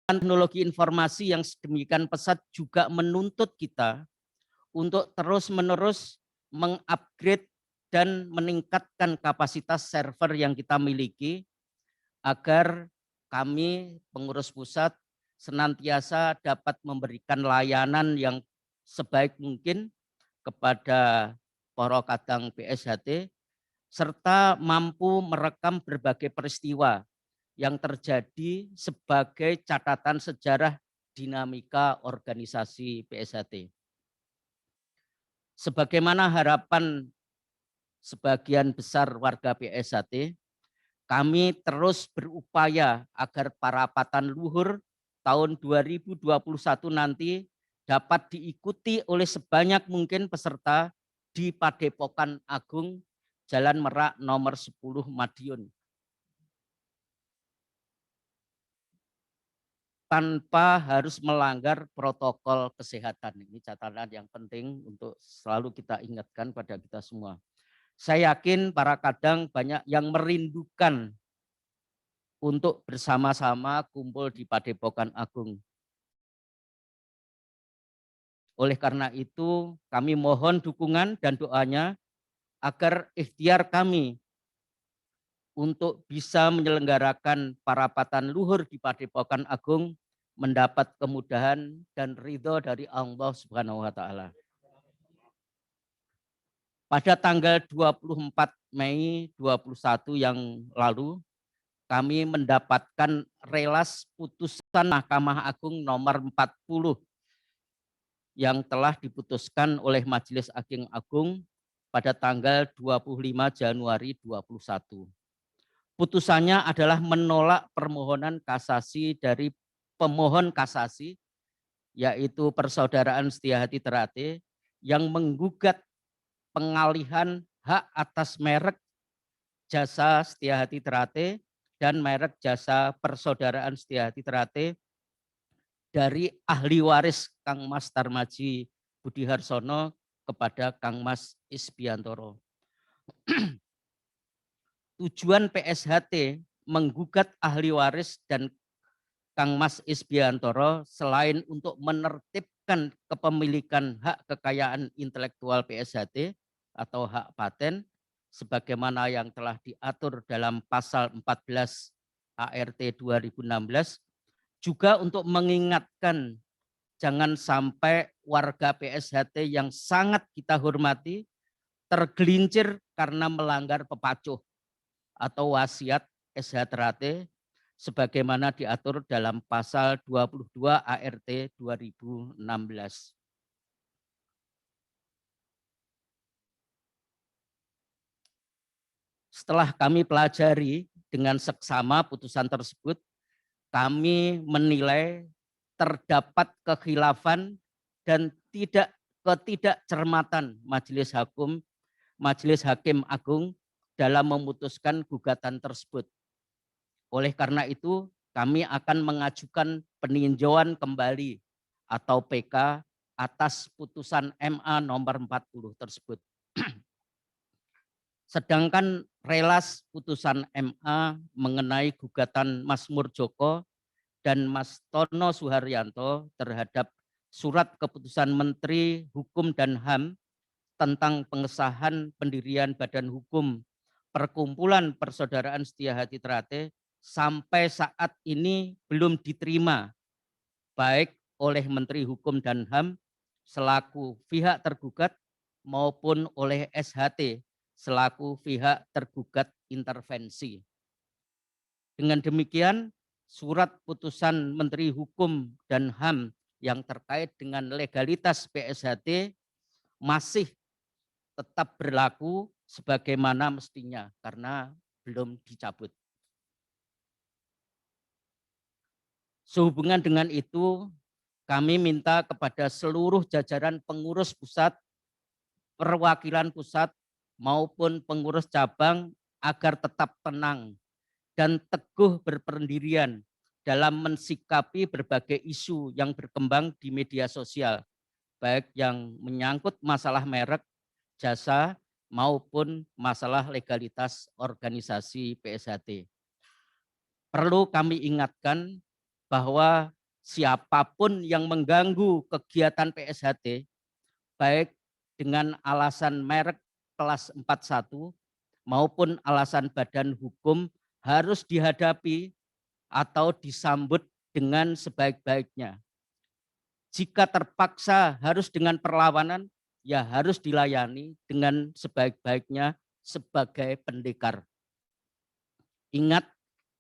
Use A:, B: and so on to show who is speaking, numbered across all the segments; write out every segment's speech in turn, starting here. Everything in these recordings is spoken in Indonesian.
A: Teknologi informasi yang sedemikian pesat juga menuntut kita untuk terus-menerus mengupgrade dan meningkatkan kapasitas server yang kita miliki agar kami pengurus pusat senantiasa dapat memberikan layanan yang sebaik mungkin kepada para kadang PSHT serta mampu merekam berbagai peristiwa yang terjadi sebagai catatan sejarah dinamika organisasi PSHT. Sebagaimana harapan sebagian besar warga PSHT, kami terus berupaya agar parapatan luhur tahun 2021 nanti dapat diikuti oleh sebanyak mungkin peserta di Padepokan Agung Jalan Merak nomor 10 Madiun. Tanpa harus melanggar protokol kesehatan. Ini catatan yang penting untuk selalu kita ingatkan pada kita semua. Saya yakin para kadang banyak yang merindukan untuk bersama-sama kumpul di Padepokan Agung. Oleh karena itu, kami mohon dukungan dan doanya agar ikhtiar kami untuk bisa menyelenggarakan parapatan luhur di Padepokan Agung mendapat kemudahan dan ridho dari Allah Subhanahu wa taala. Pada tanggal 24 Mei 21 yang lalu, kami mendapatkan relas putusan Mahkamah Agung nomor 40 yang telah diputuskan oleh Majelis Hakim Agung pada tanggal 25 Januari 2021. Putusannya adalah menolak permohonan kasasi dari pemohon kasasi, yaitu Persaudaraan Setiahati Ternate, yang menggugat pengalihan hak atas merek jasa Setiahati Ternate dan merek jasa Persaudaraan Setiahati Ternate dari ahli waris Kang Mas Tarmaji Budi Harsono kepada Kang Mas Isbiantoro. Tujuan PSHT menggugat ahli waris dan Kang Mas Isbiantoro selain untuk menertibkan kepemilikan hak kekayaan intelektual PSHT atau hak paten sebagaimana yang telah diatur dalam pasal 14 ART 2016, juga untuk mengingatkan jangan sampai warga PSHT yang sangat kita hormati tergelincir karena melanggar pepacuh atau wasiat SH Ternate sebagaimana diatur dalam pasal 22 ART 2016. Setelah kami pelajari dengan seksama putusan tersebut, kami menilai terdapat kekhilafan dan ketidakcermatan Majelis Hakim Agung dalam memutuskan gugatan tersebut. Oleh karena itu, kami akan mengajukan peninjauan kembali atau PK atas putusan MA nomor 40 tersebut. Sedangkan relas putusan MA mengenai gugatan Mas Murjoko dan Mas Tono Suharyanto terhadap surat keputusan Menteri Hukum dan HAM tentang pengesahan pendirian Badan Hukum Perkumpulan Persaudaraan Setiahati Ternate sampai saat ini belum diterima baik oleh Menteri Hukum dan HAM selaku pihak tergugat maupun oleh SHT selaku pihak tergugat intervensi. Dengan demikian, surat putusan Menteri Hukum dan HAM yang terkait dengan legalitas PSHT masih tetap berlaku sebagaimana mestinya karena belum dicabut. Sehubungan dengan itu, kami minta kepada seluruh jajaran pengurus pusat, perwakilan pusat maupun pengurus cabang agar tetap tenang dan teguh berpendirian dalam mensikapi berbagai isu yang berkembang di media sosial, baik yang menyangkut masalah merek, jasa, maupun masalah legalitas organisasi PSHT. Perlu kami ingatkan bahwa siapapun yang mengganggu kegiatan PSHT, baik dengan alasan merek kelas 41 maupun alasan badan hukum, harus dihadapi atau disambut dengan sebaik-baiknya. Jika terpaksa harus dengan perlawanan, ya harus dilayani dengan sebaik-baiknya sebagai pendekar. Ingat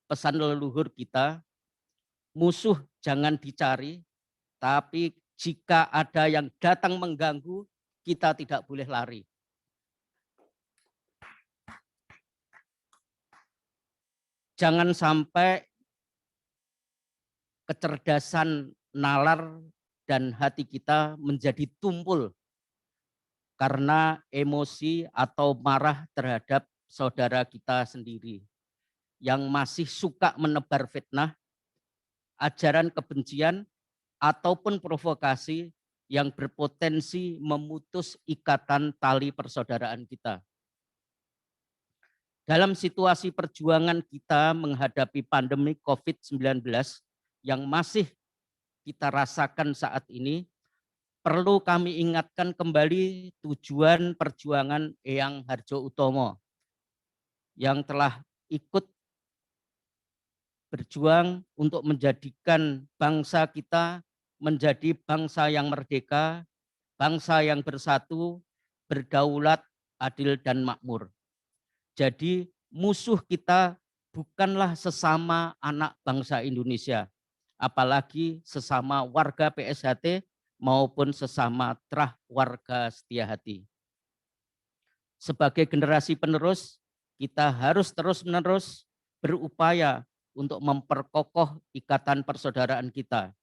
A: pesan leluhur kita, musuh jangan dicari, tapi jika ada yang datang mengganggu, kita tidak boleh lari. Jangan sampai kecerdasan nalar dan hati kita menjadi tumpul karena emosi atau marah terhadap saudara kita sendiri yang masih suka menebar fitnah, ajaran kebencian, ataupun provokasi yang berpotensi memutus ikatan tali persaudaraan kita. Dalam situasi perjuangan kita menghadapi pandemi COVID-19 yang masih kita rasakan saat ini, perlu kami ingatkan kembali tujuan perjuangan Eyang Hardjoatmojo yang telah ikut berjuang untuk menjadikan bangsa kita menjadi bangsa yang merdeka, bangsa yang bersatu, berdaulat, adil, dan makmur. Jadi musuh kita bukanlah sesama anak bangsa Indonesia, apalagi sesama warga PSHT maupun sesama terah warga setia hati. Sebagai generasi penerus, kita harus terus-menerus berupaya untuk memperkokoh ikatan persaudaraan kita,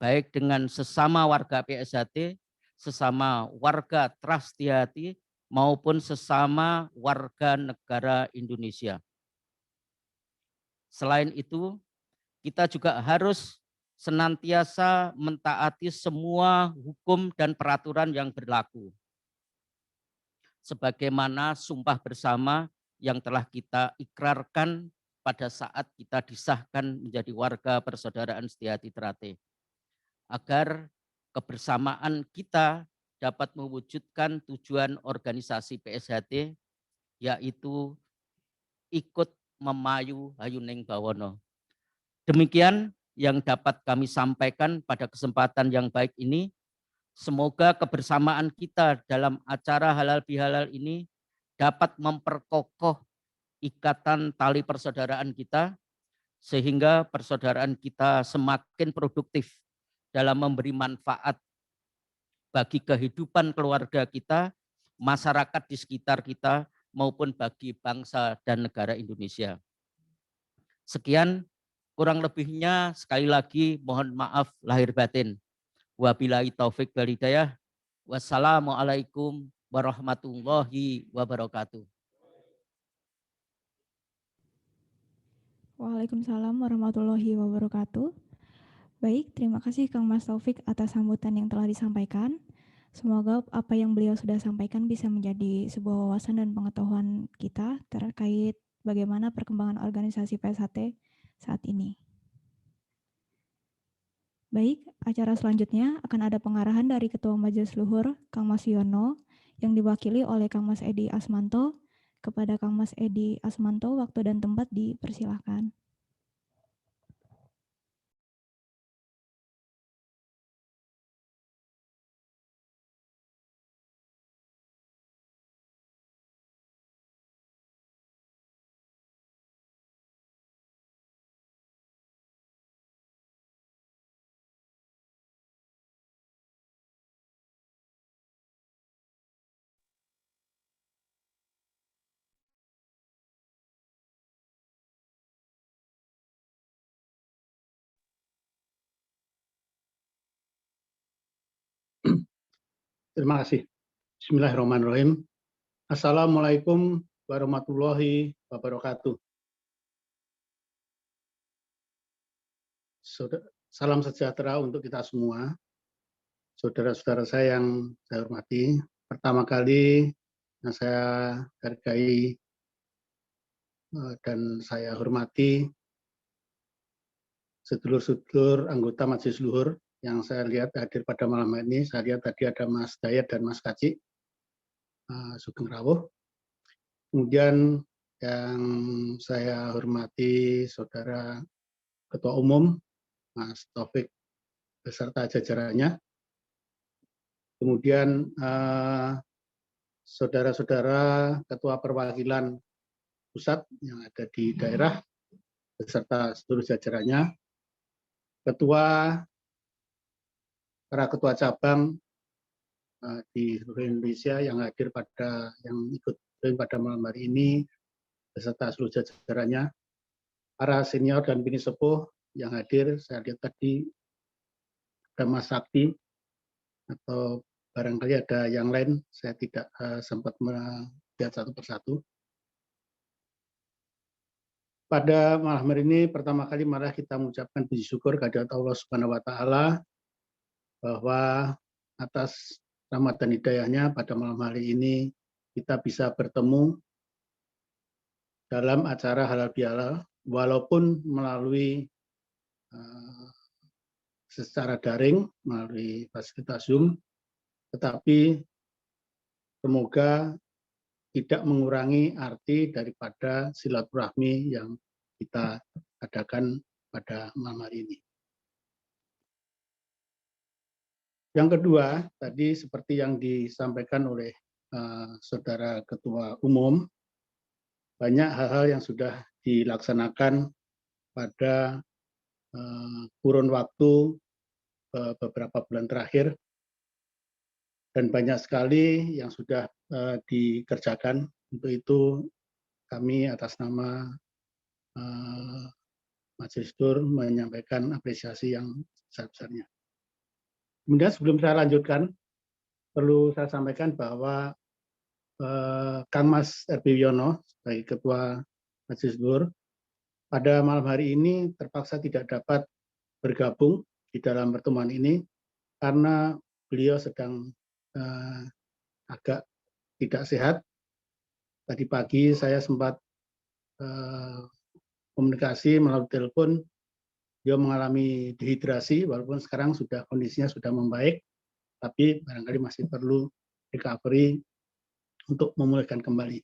A: baik dengan sesama warga PSHT, sesama warga terah setia hati, maupun sesama warga negara Indonesia. Selain itu, kita juga harus senantiasa mentaati semua hukum dan peraturan yang berlaku. Sebagaimana sumpah bersama yang telah kita ikrarkan pada saat kita disahkan menjadi warga persaudaraan setia hati Ternate. Agar kebersamaan kita dapat mewujudkan tujuan organisasi PSHT, yaitu ikut memayu hayuning bawono. Demikian yang dapat kami sampaikan pada kesempatan yang baik ini. Semoga kebersamaan kita dalam acara halal bihalal ini dapat memperkokoh ikatan tali persaudaraan kita, sehingga persaudaraan kita semakin produktif dalam memberi manfaat bagi kehidupan keluarga kita, masyarakat di sekitar kita, maupun bagi bangsa dan negara Indonesia. Sekian, kurang lebihnya sekali lagi mohon maaf lahir batin. Wabillahi taufik wal hidayah. Wassalamualaikum warahmatullahi wabarakatuh.
B: Waalaikumsalam warahmatullahi wabarakatuh. Baik, terima kasih Kang Mas Taufik atas sambutan yang telah disampaikan. Semoga apa yang beliau sudah sampaikan bisa menjadi sebuah wawasan dan pengetahuan kita terkait bagaimana perkembangan organisasi PSHT saat ini. Baik, acara selanjutnya akan ada pengarahan dari Ketua Majelis Luhur, Kang Mas Yono, yang diwakili oleh Kang Mas Edi Asmanto. Kepada Kang Mas Edi Asmanto, waktu dan tempat dipersilahkan.
C: Terima kasih. Bismillahirrahmanirrahim. Assalamualaikum warahmatullahi wabarakatuh. Salam sejahtera untuk kita semua. Saudara-saudara saya yang saya hormati, pertama kali yang saya hargai dan saya hormati sedulur-sedulur anggota Majelis Luhur yang saya lihat hadir pada malam hari ini. Saya lihat tadi ada Mas Dayat dan Mas Kaci Sugeng Rawuh. Kemudian yang saya hormati Saudara Ketua Umum Mas Taufik beserta jajarannya. Kemudian saudara-saudara Ketua Perwakilan Pusat yang ada di daerah beserta seluruh jajarannya, para ketua cabang di seluruh Indonesia yang hadir yang ikut pada malam hari ini beserta seluruh jajarannya, para senior dan bini sepuh yang hadir. Saya lihat tadi ada Mas Sakti atau barangkali ada yang lain, saya tidak sempat melihat satu persatu. Pada malam hari ini pertama kali malah kita mengucapkan puji syukur kehadirat Allah Subhanahu wa taala bahwa atas rahmat dan hidayahnya pada malam hari ini kita bisa bertemu dalam acara halal bihalal walaupun melalui secara daring melalui fasilitas Zoom, tetapi semoga tidak mengurangi arti daripada silaturahmi yang kita adakan pada malam hari ini. Yang kedua, tadi seperti yang disampaikan oleh Saudara Ketua Umum, banyak hal-hal yang sudah dilaksanakan pada kurun waktu beberapa bulan terakhir, dan banyak sekali yang sudah dikerjakan. Untuk itu kami atas nama Majelis Dur menyampaikan apresiasi yang sebesar-besarnya. Kemudian sebelum saya lanjutkan, perlu saya sampaikan bahwa Kang Mas R.B. Wiono sebagai Ketua Majelis Dur pada malam hari ini terpaksa tidak dapat bergabung di dalam pertemuan ini karena beliau sedang agak tidak sehat. Tadi pagi saya sempat komunikasi melalui telepon, dia mengalami dehidrasi walaupun sekarang kondisinya sudah membaik, tapi barangkali masih perlu recovery untuk memulihkan kembali.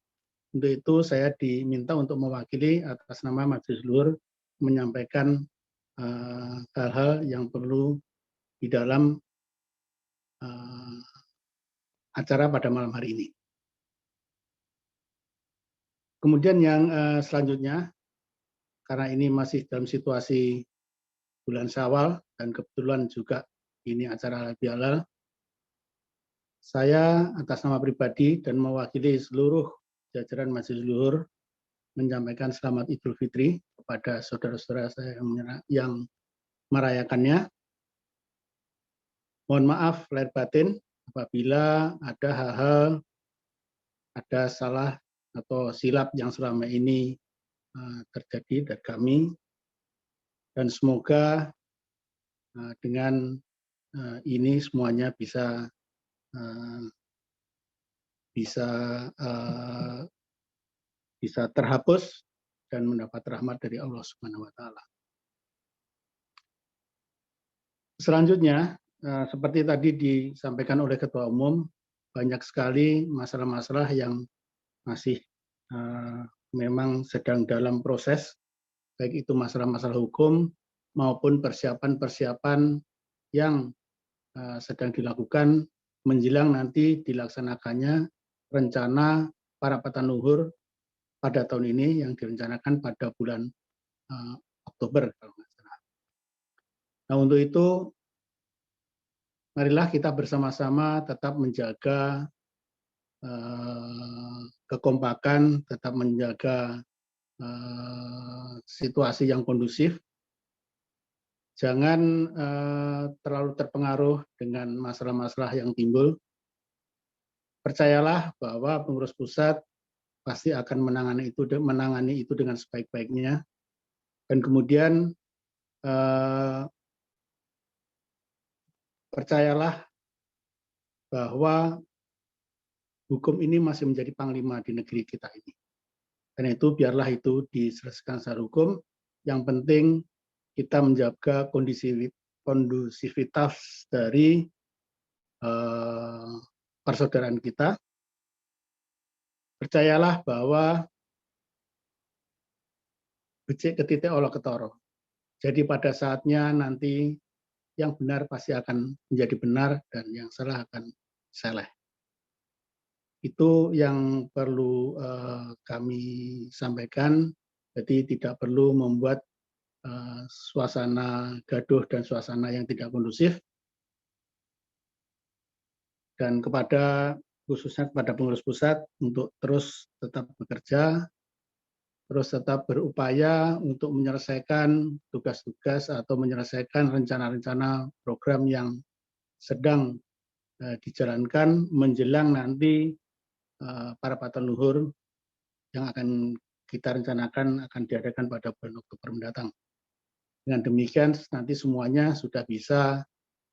C: Untuk itu saya diminta untuk mewakili atas nama Majelis Luhur menyampaikan hal-hal yang perlu di dalam acara pada malam hari ini. Kemudian yang selanjutnya, karena ini masih dalam situasi bulan Syawal dan kebetulan juga ini acara halal bihalal, saya atas nama pribadi dan mewakili seluruh jajaran Majelis Luhur menyampaikan selamat Idul Fitri kepada saudara-saudara saya yang merayakannya. Mohon maaf lahir batin apabila ada hal-hal, ada salah atau silap yang selama ini terjadi dari kami, dan semoga dengan ini semuanya bisa terhapus dan mendapat rahmat dari Allah Subhanahu wa taala. Selanjutnya, seperti tadi disampaikan oleh Ketua Umum, banyak sekali masalah-masalah yang masih memang sedang dalam proses, baik itu masalah-masalah hukum maupun persiapan-persiapan yang sedang dilakukan menjelang nanti dilaksanakannya rencana Parapatan Luhur pada tahun ini yang direncanakan pada bulan Oktober kalau nggak salah. Nah, untuk itu marilah kita bersama-sama tetap menjaga kekompakan, tetap menjaga situasi yang kondusif. Jangan terlalu terpengaruh dengan masalah-masalah yang timbul. Percayalah bahwa pengurus pusat pasti akan menangani itu dengan sebaik-baiknya. Dan kemudian percayalah bahwa hukum ini masih menjadi panglima di negeri kita ini. Karena itu biarlah itu diselesaikan secara hukum. Yang penting kita menjaga kondusivitas dari persaudaraan kita. Percayalah bahwa becik ketitik olo ketoro. Jadi pada saatnya nanti yang benar pasti akan menjadi benar dan yang salah akan seleh. Itu yang perlu kami sampaikan. Jadi tidak perlu membuat suasana gaduh dan suasana yang tidak kondusif. Dan khususnya kepada pengurus pusat untuk terus tetap bekerja, terus tetap berupaya untuk menyelesaikan tugas-tugas atau menyelesaikan rencana-rencana program yang sedang dijalankan menjelang nanti para paten luhur yang akan kita rencanakan akan diadakan pada bulan Oktober mendatang. Dengan demikian nanti semuanya sudah bisa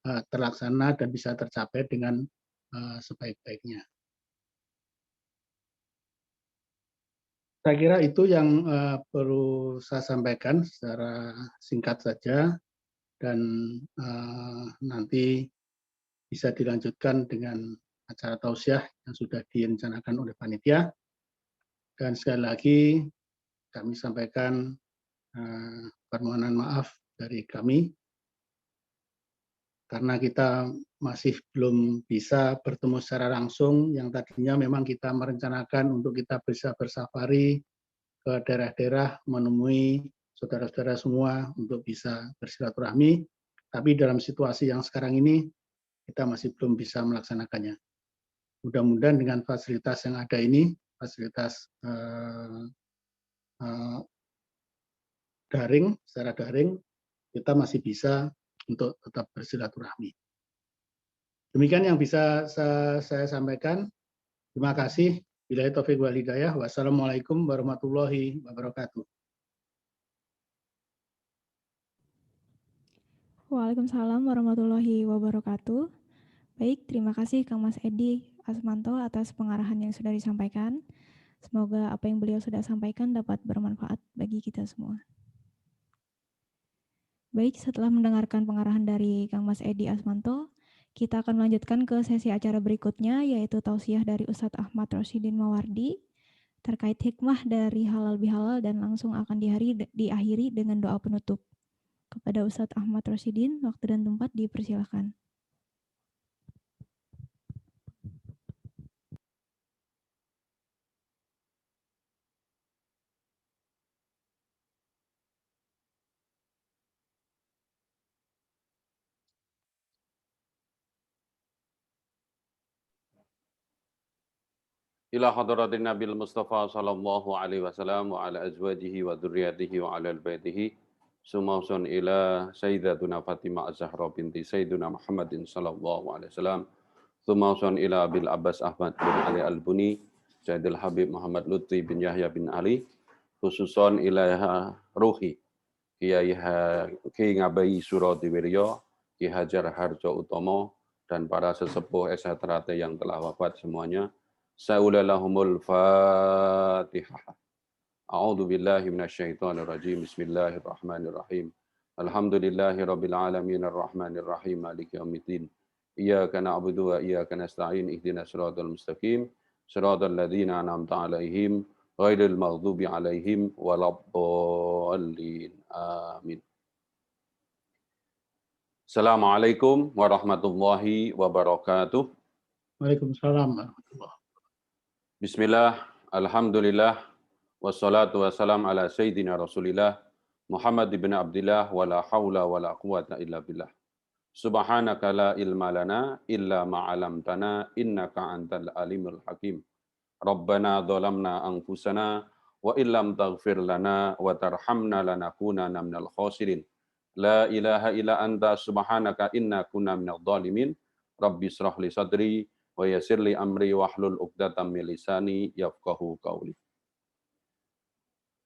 C: terlaksana dan bisa tercapai dengan sebaik-baiknya. Saya kira itu yang perlu saya sampaikan secara singkat saja dan nanti bisa dilanjutkan dengan acara tausiah yang sudah direncanakan oleh panitia. Dan sekali lagi kami sampaikan permohonan maaf dari kami karena kita masih belum bisa bertemu secara langsung, yang tadinya memang kita merencanakan untuk kita bisa bersafari ke daerah-daerah menemui saudara-saudara semua untuk bisa bersilaturahmi, tapi dalam situasi yang sekarang ini kita masih belum bisa melaksanakannya. Mudah-mudahan dengan fasilitas yang ada ini, fasilitas secara daring, kita masih bisa untuk tetap bersilaturahmi. Demikian yang bisa saya sampaikan. Terima kasih. Billahi taufiq wal hidayah. Wassalamualaikum warahmatullahi wabarakatuh.
B: Waalaikumsalam warahmatullahi wabarakatuh. Baik, terima kasih Kang Mas Edi Asmanto atas pengarahan yang sudah disampaikan. Semoga apa yang beliau sudah sampaikan dapat bermanfaat bagi kita semua. Baik, setelah mendengarkan pengarahan dari Kang Mas Edi Asmanto, kita akan melanjutkan ke sesi acara berikutnya, yaitu tausiah dari Ustadz Ahmad Rosyidin Mawardi terkait hikmah dari halal bihalal dan langsung akan diakhiri dengan doa penutup. Kepada Ustadz Ahmad Rosyidin, waktu dan tempat dipersilahkan.
D: Ila hadratin Nabil Mustafa sallallahu alaihi wasallam wa ala azwajihi wa dzurriyyatihi wa ala baitihi sumausun ila sayyidatuna Fatimah Az-Zahra binti Sayyidina Muhammadin sallallahu alaihi wasallam sumausun ila Abil Abbas Ahmad bin Ali Al-Buni Sayyidil Habib Muhammad Lutfi bin Yahya bin Ali khususon ila ruhi Kiai Ngabayi Surodiwiryo Ki Hajar Harjo Utomo dan para sesepuh esatrate yang telah wafat semuanya. Sa'ulalahumul Fatihah. A'udzu billahi minasyaitonir rajim. Bismillahirrahmanirrahim. Alhamdulillahi rabbil alamin arrahmanir rahim maliki yaumiddin. Iyyaka na'budu wa iyyaka nasta'in ihdinas siratal mustaqim. Siratal ladzina an'amta 'alaihim ghairil maghdubi 'alaihim waladdallin. Amin. Assalamualaikum warahmatullahi wabarakatuh.
C: Waalaikumsalam warahmatullahi.
D: Bismillah, alhamdulillah, wassalatu wassalam ala sayyidina rasulillah, Muhammad ibn Abdillah, wa la hawla wa la quwata illa billah. Subhanaka la ilma lana illa ma'alamtana innaka antal alimul hakim. Rabbana dhalamna anfusana wa illam taghfir lana wa tarhamna lanakunanna minal khasirin. La ilaha illa anta subhanaka inna kunna minadh dhalimin. Rabbi israh li sadri wa yassir li amri wahlul 'uqdatam min lisani yafqahu qauli.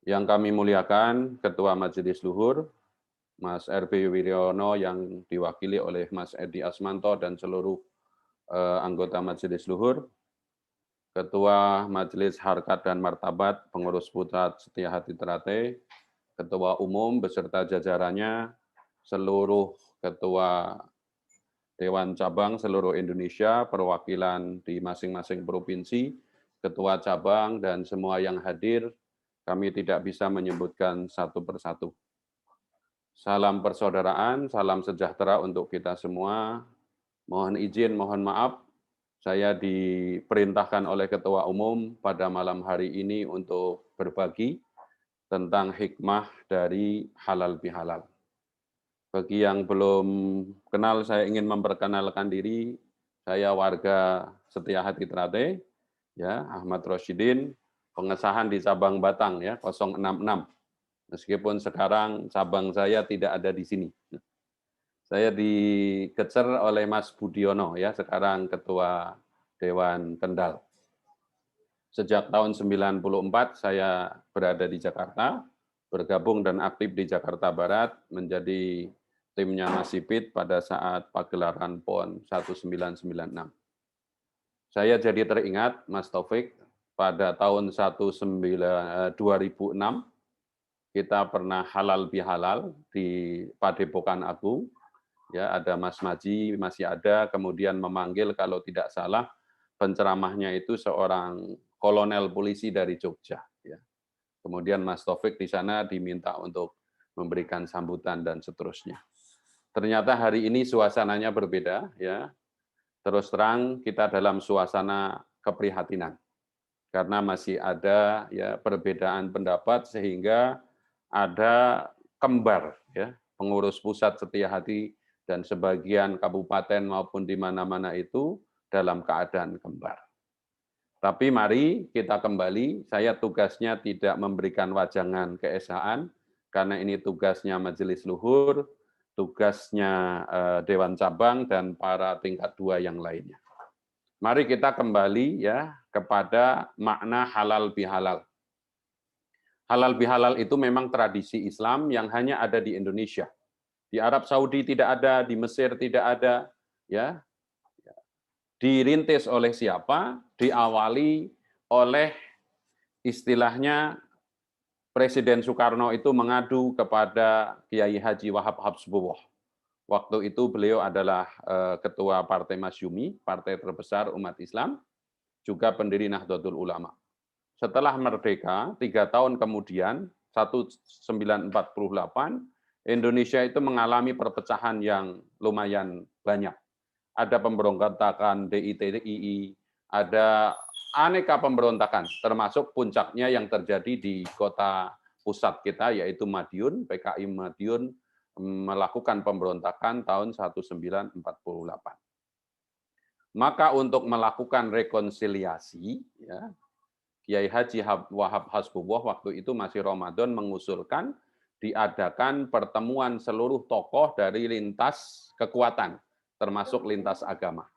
D: Yang kami muliakan Ketua Majelis Luhur Mas RP Wiryono yang diwakili oleh Mas Edi Asmanto dan seluruh anggota Majelis Luhur, Ketua Majelis Harkat dan Martabat Pengurus Putra Setia Hati Ternate, Ketua Umum beserta jajarannya, seluruh Ketua Dewan Cabang seluruh Indonesia, perwakilan di masing-masing provinsi, Ketua Cabang, dan semua yang hadir, kami tidak bisa menyebutkan satu persatu. Salam persaudaraan, salam sejahtera untuk kita semua. Mohon izin, mohon maaf, saya diperintahkan oleh Ketua Umum pada malam hari ini untuk berbagi tentang hikmah dari halal bihalal. Bagi yang belum kenal, saya ingin memperkenalkan diri. Saya warga Setiahati Trate, ya, Ahmad Rosyidin, pengesahan di cabang Batang ya 066. Meskipun sekarang cabang saya tidak ada di sini. Saya dikecer oleh Mas Budiono ya, sekarang Ketua Dewan Kendal. Sejak tahun 94 saya berada di Jakarta, bergabung dan aktif di Jakarta Barat, menjadi timnya Mas Sipit pada saat pagelaran PON 1996. Saya jadi teringat, Mas Taufik, pada tahun 2006, kita pernah halal bihalal di Padepokan Agung. Ya, ada Mas Maji, masih ada, kemudian memanggil kalau tidak salah, penceramahnya itu seorang kolonel polisi dari Jogja. Ya. Kemudian Mas Taufik di sana diminta untuk memberikan sambutan dan seterusnya. Ternyata hari ini suasananya berbeda, ya. Terus terang kita dalam suasana keprihatinan karena masih ada ya perbedaan pendapat sehingga ada kembar ya pengurus pusat Setiahati dan sebagian kabupaten maupun di mana-mana itu dalam keadaan kembar. Tapi mari kita kembali, saya tugasnya tidak memberikan wajangan keesaan karena ini tugasnya Majelis Luhur, tugasnya Dewan Cabang dan para tingkat 2 yang lainnya. Mari kita kembali ya kepada makna halal bihalal. Halal bihalal itu memang tradisi Islam yang hanya ada di Indonesia. Di Arab Saudi tidak ada, di Mesir tidak ada, ya. Dirintis oleh siapa? Diawali oleh istilahnya Presiden Soekarno itu mengadu kepada Kiai Haji Wahab Habsbullah. Waktu itu beliau adalah ketua Partai Masyumi, partai terbesar umat Islam, juga pendiri Nahdlatul Ulama. Setelah merdeka, 3 tahun kemudian, 1948, Indonesia itu mengalami perpecahan yang lumayan banyak. Ada pemberontakan DITI, ada aneka pemberontakan, termasuk puncaknya yang terjadi di kota pusat kita, yaitu Madiun, PKI Madiun, melakukan pemberontakan tahun 1948. Maka untuk melakukan rekonsiliasi, ya, Kiai Haji Wahab Habsbullah waktu itu masih Ramadan mengusulkan diadakan pertemuan seluruh tokoh dari lintas kekuatan, termasuk lintas agama.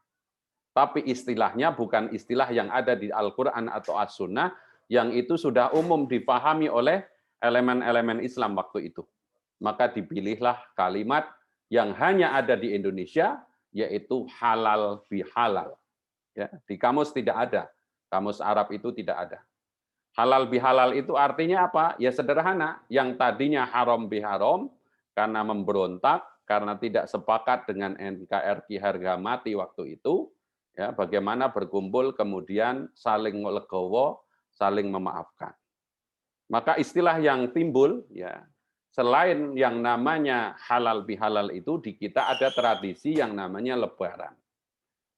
D: Tapi istilahnya bukan istilah yang ada di Al-Quran atau As-Sunnah, yang itu sudah umum dipahami oleh elemen-elemen Islam waktu itu. Maka dipilihlah kalimat yang hanya ada di Indonesia, yaitu halal bihalal. Ya, di kamus tidak ada, kamus Arab itu tidak ada. Halal bihalal itu artinya apa? Ya sederhana, yang tadinya haram biharam karena memberontak, karena tidak sepakat dengan NKRI harga mati waktu itu, ya bagaimana berkumpul kemudian saling legowo, saling memaafkan. Maka istilah yang timbul, ya selain yang namanya halal bihalal itu, di kita ada tradisi yang namanya lebaran.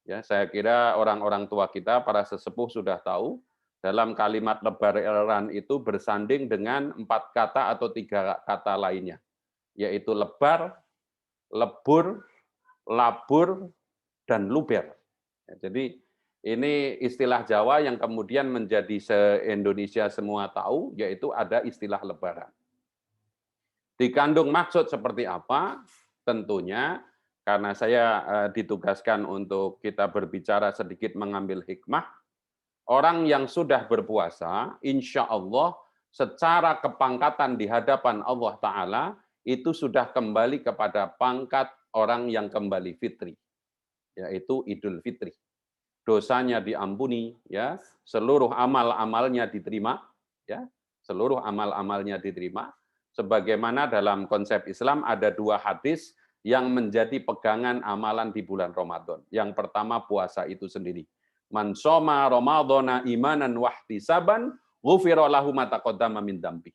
D: Ya, saya kira orang-orang tua kita, para sesepuh sudah tahu, dalam kalimat lebaran itu bersanding dengan 4 kata atau 3 kata lainnya, yaitu lebar, lebur, labur, dan luber. Ya, jadi ini istilah Jawa yang kemudian menjadi se-Indonesia semua tahu, yaitu ada istilah lebaran. Dikandung maksud seperti apa? Tentunya karena saya ditugaskan untuk kita berbicara sedikit mengambil hikmah, orang yang sudah berpuasa, insya Allah secara kepangkatan di hadapan Allah Ta'ala, itu sudah kembali kepada pangkat orang yang kembali fitri, yaitu Idul Fitri. Dosanya diampuni, ya, seluruh amal-amalnya diterima, ya, seluruh amal-amalnya diterima, Sebagaimana dalam konsep Islam ada 2 hadis yang menjadi pegangan amalan di bulan Ramadan. Yang pertama puasa itu sendiri. Man shoma ramadhana imanan wahtisaban ghufira lahu ma taqaddama min dzambi.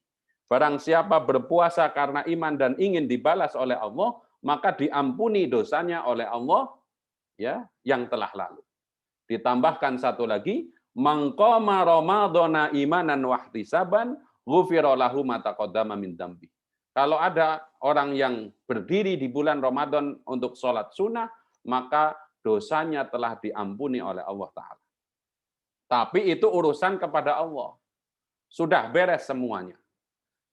D: Barang siapa berpuasa karena iman dan ingin dibalas oleh Allah, maka diampuni dosanya oleh Allah ya yang telah lalu. Ditambahkan satu lagi, man qama ramadhana imanan wahtisaban ghufira lahu ma taqaddama min dzambi. Kalau ada orang yang berdiri di bulan Ramadan untuk sholat sunnah, maka dosanya telah diampuni oleh Allah Ta'ala. Tapi itu urusan kepada Allah. Sudah beres semuanya.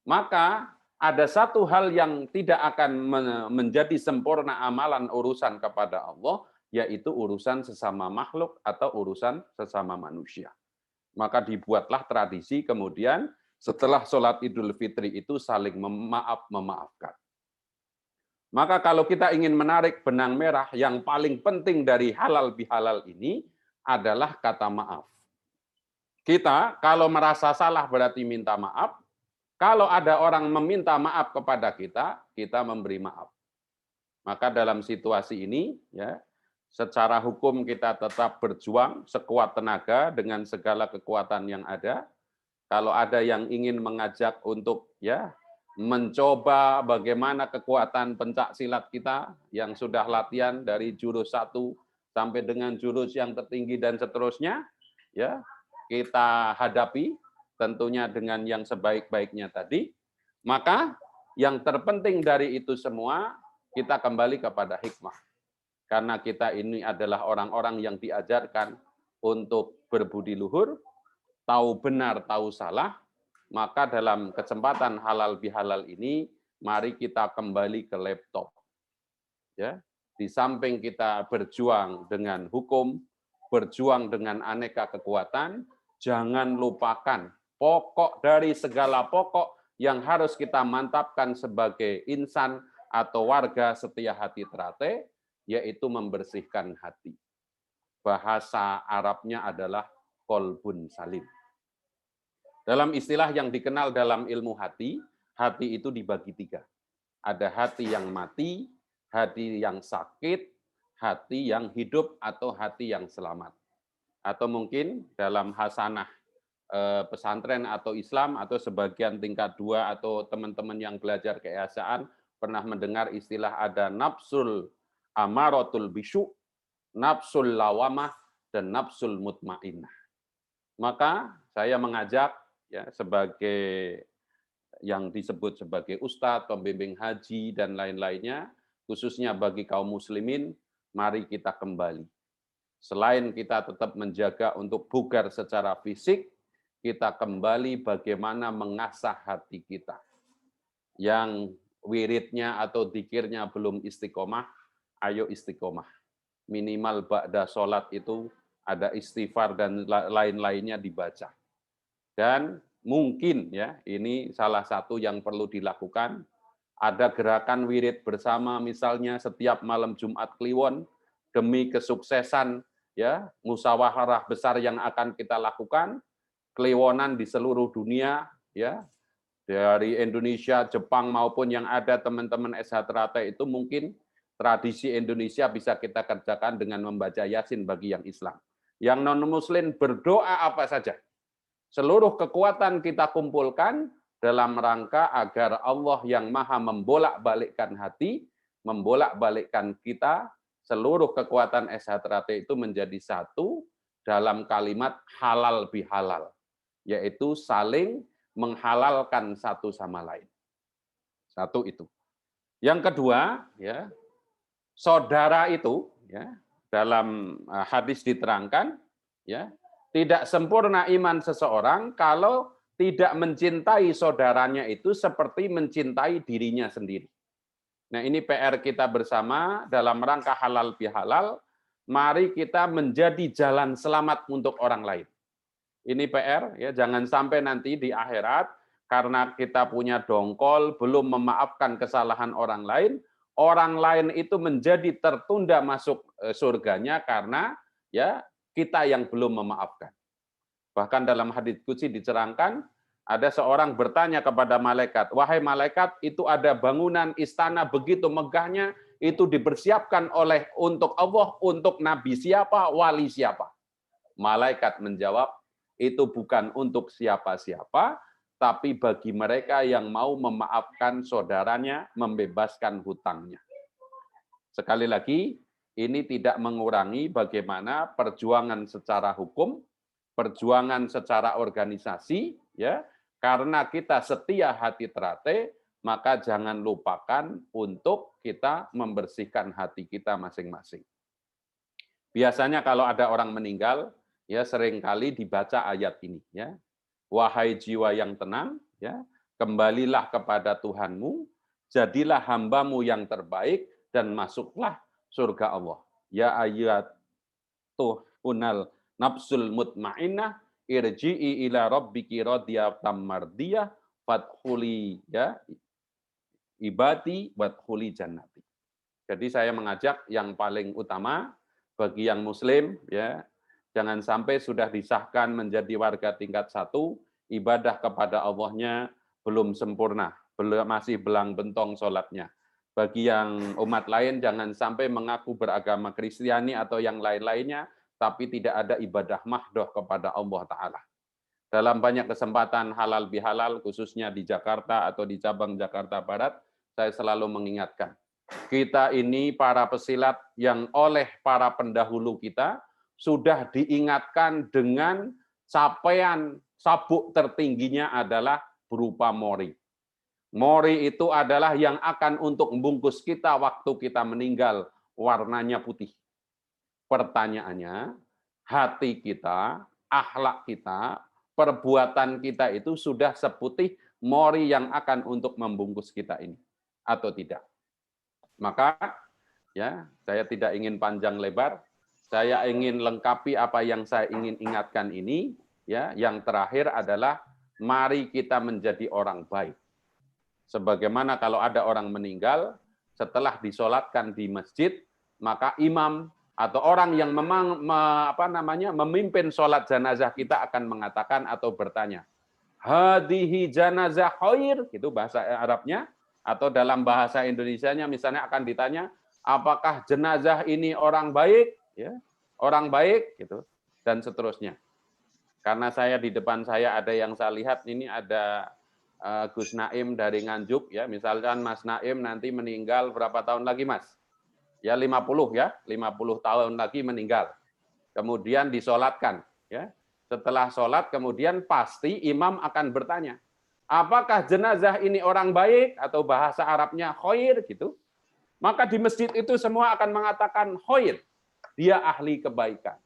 D: Maka ada satu hal yang tidak akan menjadi sempurna amalan urusan kepada Allah, yaitu urusan sesama makhluk atau urusan sesama manusia. Maka dibuatlah tradisi kemudian setelah sholat Idul Fitri itu saling memaafkan. Maka kalau kita ingin menarik benang merah, yang paling penting dari halal bihalal ini adalah kata maaf. Kita kalau merasa salah berarti minta maaf. Kalau ada orang meminta maaf kepada kita, kita memberi maaf. Maka dalam situasi ini, ya, secara hukum kita tetap berjuang sekuat tenaga dengan segala kekuatan yang ada. Kalau ada yang ingin mengajak untuk ya mencoba bagaimana kekuatan pencak silat kita yang sudah latihan dari jurus 1 sampai dengan jurus yang tertinggi dan seterusnya, ya kita hadapi tentunya dengan yang sebaik-baiknya tadi. Maka yang terpenting dari itu semua kita kembali kepada hikmah. Karena kita ini adalah orang-orang yang diajarkan untuk berbudi luhur, tahu benar, tahu salah, maka dalam kesempatan halal bihalal ini, mari kita kembali ke laptop. Ya, di samping kita berjuang dengan hukum, berjuang dengan aneka kekuatan, jangan lupakan pokok dari segala pokok yang harus kita mantapkan sebagai insan atau warga setia hati terate, yaitu membersihkan hati. Bahasa Arabnya adalah qalbun salim. Dalam istilah yang dikenal dalam ilmu hati, hati itu dibagi 3. Ada hati yang mati, hati yang sakit, hati yang hidup, atau hati yang selamat. Atau mungkin dalam hasanah pesantren atau Islam, atau sebagian tingkat 2, atau teman-teman yang belajar keihsaan, pernah mendengar istilah ada nafsul amaratul bisu, nafsul lawamah, dan nafsul mutmainnah. Maka saya mengajak ya sebagai yang disebut sebagai ustadz, pembimbing haji dan lain-lainnya, khususnya bagi kaum muslimin, mari kita kembali. Selain kita tetap menjaga untuk bugar secara fisik, kita kembali bagaimana mengasah hati kita. Yang wiridnya atau dzikirnya belum istiqomah, ayo istiqomah. Minimal ba'da sholat itu ada istighfar dan lain-lainnya dibaca. Dan mungkin ya ini salah satu yang perlu dilakukan, ada gerakan wirid bersama misalnya setiap malam Jumat Kliwon demi kesuksesan ya musyawarah besar yang akan kita lakukan, Kliwonan di seluruh dunia ya, dari Indonesia, Jepang maupun yang ada teman-teman SH Terate itu mungkin tradisi Indonesia bisa kita kerjakan dengan membaca Yasin bagi yang Islam. Yang non-Muslim berdoa apa saja. Seluruh kekuatan kita kumpulkan dalam rangka agar Allah yang maha membolak-balikkan hati, membolak-balikkan kita, seluruh kekuatan SH Terate itu menjadi satu dalam kalimat halal bihalal, yaitu saling menghalalkan satu sama lain. Satu itu. Yang kedua, ya, saudara itu, ya, dalam hadis diterangkan, ya, tidak sempurna iman seseorang kalau tidak mencintai saudaranya itu seperti mencintai dirinya sendiri. Nah, ini PR kita bersama dalam rangka halal bihalal. Mari kita menjadi jalan selamat untuk orang lain. Ini PR, ya, jangan sampai nanti di akhirat karena kita punya dongkol belum memaafkan kesalahan orang lain itu menjadi tertunda masuk surganya karena ya kita yang belum memaafkan. Bahkan dalam hadits qudsi dicerangkan Ada seorang bertanya kepada malaikat, wahai malaikat, itu ada bangunan istana begitu megahnya, itu dipersiapkan untuk Allah, untuk nabi siapa, wali siapa? Malaikat menjawab, itu bukan untuk siapa-siapa, tapi bagi mereka yang mau memaafkan saudaranya, membebaskan hutangnya. Sekali lagi, ini tidak mengurangi bagaimana perjuangan secara hukum, perjuangan secara organisasi, ya. Karena kita setia hati terate, maka jangan lupakan untuk kita membersihkan hati kita masing-masing. Biasanya kalau ada orang meninggal, ya seringkali dibaca ayat ini, ya. Wahai jiwa yang tenang, ya, kembalilah kepada Tuhanmu, jadilah hambamu yang terbaik dan masuklah surga Allah. Ya ayyatuhunal nafsul mutmainnah irji'i ila rabbiki radiyatan mardiyah fadkhuli ya ibadi wadkhuli jannati. Jadi saya mengajak yang paling utama bagi yang muslim, ya, jangan sampai sudah disahkan menjadi warga tingkat 1, ibadah kepada Allahnya belum sempurna, masih belang bentong sholatnya. Bagi yang umat lain jangan sampai mengaku beragama Kristiani atau yang lain-lainnya, tapi tidak ada ibadah mahdoh kepada Allah Ta'ala. Dalam banyak kesempatan halal bihalal, khususnya di Jakarta atau di cabang Jakarta Barat, saya selalu mengingatkan, kita ini para pesilat yang oleh para pendahulu kita sudah diingatkan dengan capaian sabuk tertingginya adalah berupa mori. Mori itu adalah yang akan untuk membungkus kita waktu kita meninggal, warnanya putih. Pertanyaannya, hati kita, akhlak kita, perbuatan kita itu sudah seputih mori yang akan untuk membungkus kita ini, atau tidak? Maka, ya, saya tidak ingin panjang lebar, saya ingin lengkapi apa yang saya ingin ingatkan ini, ya. Yang terakhir adalah mari kita menjadi orang baik. Sebagaimana kalau ada orang meninggal, setelah disolatkan di masjid, maka imam atau orang yang memang memimpin sholat jenazah kita akan mengatakan atau bertanya, hadihi janazah khair, itu bahasa Arabnya, atau dalam bahasa Indonesianya misalnya akan ditanya, apakah jenazah ini orang baik, ya, orang baik, gitu, dan seterusnya. Karena saya di depan saya ada yang saya lihat ini ada Gus Naim dari Nganjuk, ya, misalkan Mas Naim nanti meninggal berapa tahun lagi, Mas? Ya 50 ya, 50 tahun lagi meninggal. Kemudian disolatkan, ya. Setelah sholat kemudian pasti imam akan bertanya, apakah jenazah ini orang baik atau bahasa Arabnya khair gitu? Maka di masjid itu semua akan mengatakan khair. Dia ahli kebaikan.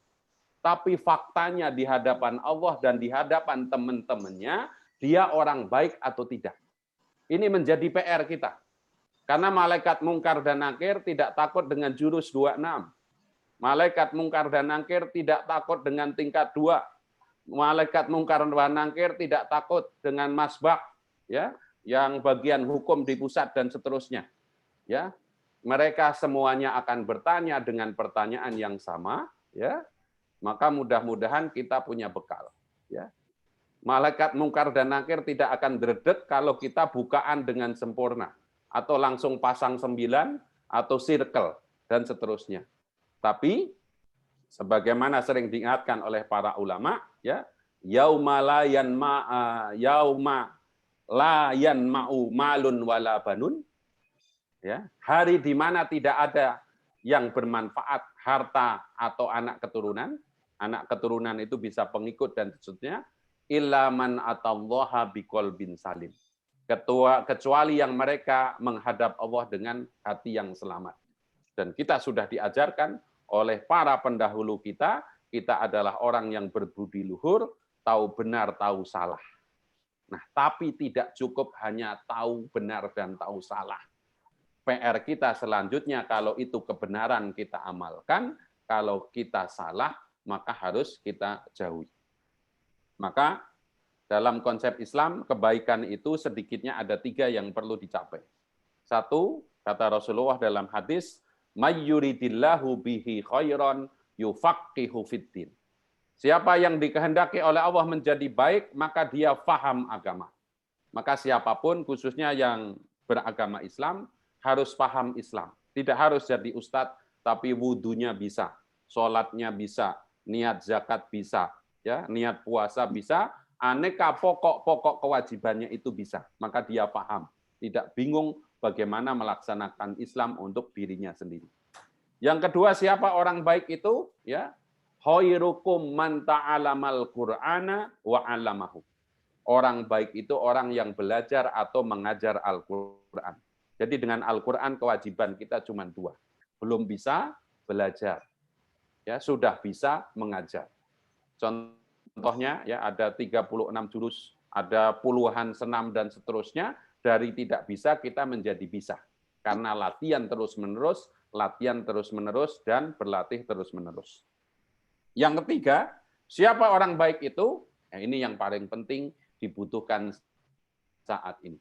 D: Tapi faktanya di hadapan Allah dan di hadapan teman-temannya, dia orang baik atau tidak. Ini menjadi PR kita. Karena malaikat mungkar dan nakir tidak takut dengan jurus 26. Malaikat mungkar dan nakir tidak takut dengan tingkat 2. Malaikat mungkar dan nakir tidak takut dengan masbak, ya, yang bagian hukum di pusat dan seterusnya. Ya, mereka semuanya akan bertanya dengan pertanyaan yang sama, ya. Maka mudah-mudahan kita punya bekal, ya. Malaikat mungkar dan nakir tidak akan dredeg kalau kita bukaan dengan sempurna, atau langsung pasang 9, atau circle, dan seterusnya. Tapi, sebagaimana sering diingatkan oleh para ulama, ya, yauma la yanma'u malun wala banun, ya, hari di mana tidak ada yang bermanfaat, harta atau anak keturunan. Anak keturunan itu bisa pengikut dan seterusnya, illa man atallaha biqalbin salim. Kecuali yang mereka menghadap Allah dengan hati yang selamat. Dan kita sudah diajarkan oleh para pendahulu kita adalah orang yang berbudi luhur, tahu benar, tahu salah. Nah, tapi tidak cukup hanya tahu benar dan tahu salah. PR kita selanjutnya, kalau itu kebenaran kita amalkan, kalau kita salah, maka harus kita jauhi. Maka dalam konsep Islam, kebaikan itu sedikitnya ada 3 yang perlu dicapai. 1, kata Rasulullah dalam hadis, may yuridillahu bihi khairan yufaqihu fiddin. Siapa yang dikehendaki oleh Allah menjadi baik, maka dia faham agama. Maka siapapun, khususnya yang beragama Islam, harus paham Islam. Tidak harus jadi ustadz, tapi wudunya bisa, sholatnya bisa, niat zakat bisa, ya, niat puasa bisa, aneka pokok-pokok kewajibannya itu bisa. Maka dia paham, tidak bingung bagaimana melaksanakan Islam untuk dirinya sendiri. Yang kedua, siapa orang baik itu? Ya, khairukum man ta'alamal Qur'ana wa 'allamahu. Orang baik itu orang yang belajar atau mengajar Al-Qur'an. Jadi dengan Al-Qur'an kewajiban kita cuma dua. Belum bisa belajar. Ya, sudah bisa mengajar. Contohnya ya ada 36 jurus, ada puluhan senam dan seterusnya, dari tidak bisa kita menjadi bisa. Karena latihan terus-menerus, dan berlatih terus-menerus. Yang ketiga, siapa orang baik itu? Nah, ini yang paling penting dibutuhkan saat ini.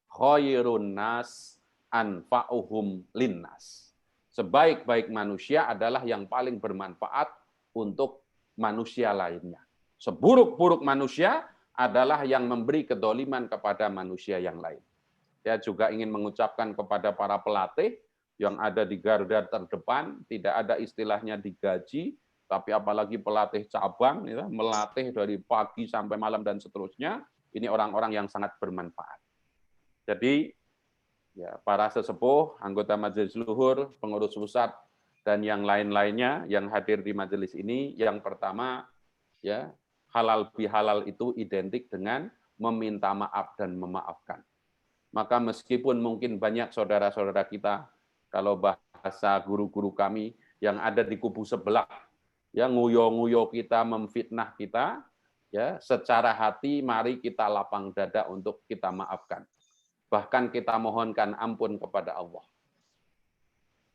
D: Khairun nas anfa'uhum linnas. Sebaik-baik manusia adalah yang paling bermanfaat untuk manusia lainnya. Seburuk-buruk manusia adalah yang memberi kedoliman kepada manusia yang lain. Saya juga ingin mengucapkan kepada para pelatih yang ada di garda terdepan, tidak ada istilahnya digaji, tapi apalagi pelatih cabang, ya, melatih dari pagi sampai malam dan seterusnya, ini orang-orang yang sangat bermanfaat. Jadi, ya, para sesepuh, anggota Majelis Luhur, pengurus pusat, dan yang lain-lainnya yang hadir di majelis ini, yang pertama, ya, halal bihalal itu identik dengan meminta maaf dan memaafkan. Maka meskipun mungkin banyak saudara-saudara kita, kalau bahasa guru-guru kami yang ada di kubu sebelah, ya nguyo-nguyo kita, memfitnah kita, ya secara hati mari kita lapang dada untuk kita maafkan. Bahkan kita mohonkan ampun kepada Allah.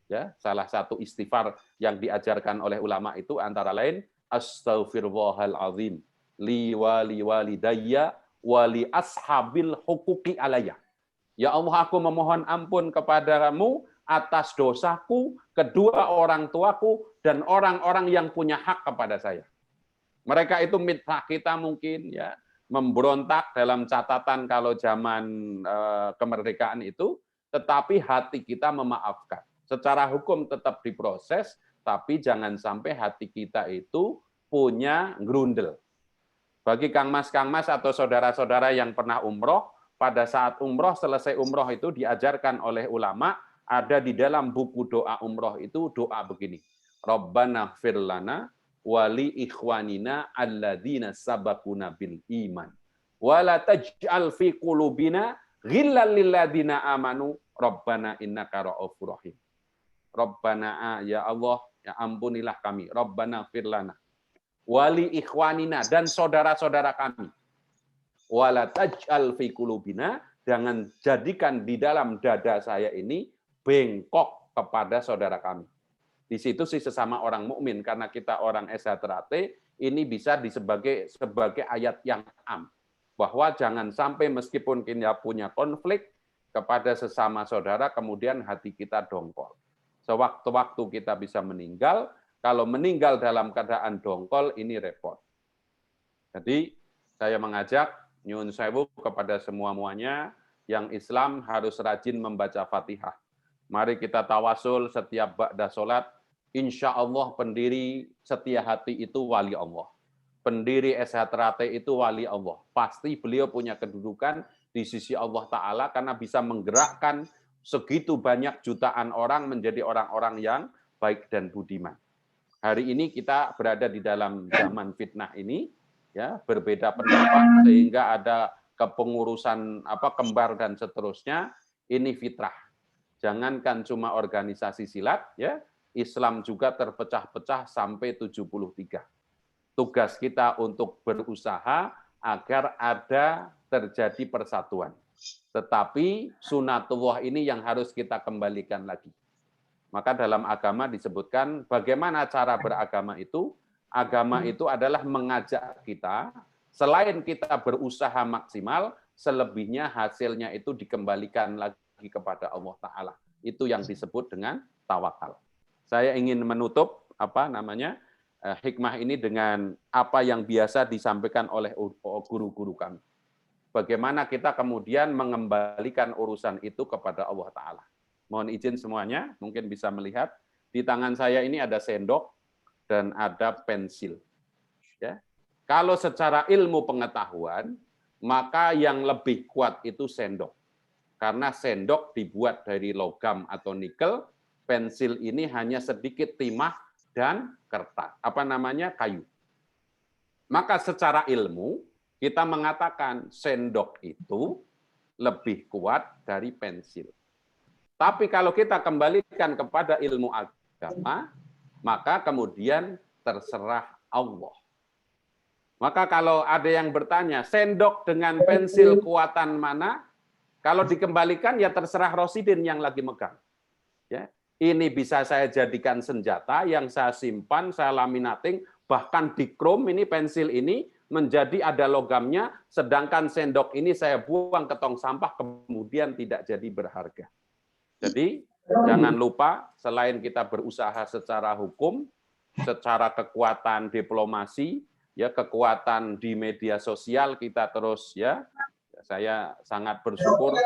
D: Ya, salah satu istighfar yang diajarkan oleh ulama itu antara lain astaghfirullahalazim li walidayya wa li ashabil huquqi alayya. Ya Allah, aku memohon ampun kepadamu atas dosaku, kedua orang tuaku, dan orang-orang yang punya hak kepada saya. Mereka itu mitra kita mungkin, ya, memberontak dalam catatan kalau zaman kemerdekaan itu, tetapi hati kita memaafkan. Secara hukum tetap diproses, tapi jangan sampai hati kita itu punya grundel. Bagi Kang Mas atau saudara-saudara yang pernah umroh, pada saat umroh, selesai umroh itu diajarkan oleh ulama, ada di dalam buku doa umroh itu doa begini. Rabbana ighfir lana wali ikhwanina alladzina sabaquna bil iman. Wala taj'al fi qulubina ghillal lil ladzina amanu rabbana innaka ra'ufur rahim. Rabbana ya Allah, ya ampunilah kami. Rabbana ighfir lana wali ikhwanina dan saudara-saudara kami. Wala taj'al fi qulubina, jangan jadikan di dalam dada saya ini bengkok kepada saudara kami. Di situ sih sesama orang mukmin, karena kita orang SHTRAT, ini bisa sebagai ayat yang am, bahwa jangan sampai meskipun kita punya konflik kepada sesama saudara, kemudian hati kita dongkol. Sewaktu-waktu kita bisa meninggal, kalau meninggal dalam keadaan dongkol, ini repot. Jadi saya mengajak nyuwun sewu kepada semua-muanya, yang Islam harus rajin membaca Fatihah. Mari kita tawasul setiap ba'da sholat, insya Allah pendiri setia hati itu wali Allah. Pendiri SHTRAT itu wali Allah. Pasti beliau punya kedudukan di sisi Allah Ta'ala karena bisa menggerakkan segitu banyak jutaan orang menjadi orang-orang yang baik dan budiman. Hari ini kita berada di dalam zaman fitnah ini, ya, berbeda pendapat sehingga ada kepengurusan kembar dan seterusnya. Ini fitrah. Jangankan cuma organisasi silat, ya, Islam juga terpecah-pecah sampai 73. Tugas kita untuk berusaha agar ada terjadi persatuan. Tetapi sunatullah ini yang harus kita kembalikan lagi. Maka dalam agama disebutkan bagaimana cara beragama itu. Agama itu adalah mengajak kita, selain kita berusaha maksimal, selebihnya hasilnya itu dikembalikan lagi kepada Allah Ta'ala. Itu yang disebut dengan tawakal. Saya ingin menutup hikmah ini dengan apa yang biasa disampaikan oleh guru-guru kami. Bagaimana kita kemudian mengembalikan urusan itu kepada Allah Ta'ala. Mohon izin semuanya, mungkin bisa melihat, di tangan saya ini ada sendok dan ada pensil. Ya. Kalau secara ilmu pengetahuan, maka yang lebih kuat itu sendok. Karena sendok dibuat dari logam atau nikel, pensil ini hanya sedikit timah dan kertas, kayu. Maka secara ilmu kita mengatakan sendok itu lebih kuat dari pensil. Tapi kalau kita kembalikan kepada ilmu agama, maka kemudian terserah Allah. Maka kalau ada yang bertanya, sendok dengan pensil kuatan mana? Kalau dikembalikan ya terserah Rosidin yang lagi megang. Ya. Ini bisa saya jadikan senjata yang saya simpan, saya laminating, bahkan di krom ini pensil ini menjadi ada logamnya, sedangkan sendok ini saya buang ke tong sampah kemudian tidak jadi berharga. Jadi jangan lupa selain kita berusaha secara hukum, secara kekuatan diplomasi, ya kekuatan di media sosial kita terus ya. Saya sangat bersyukur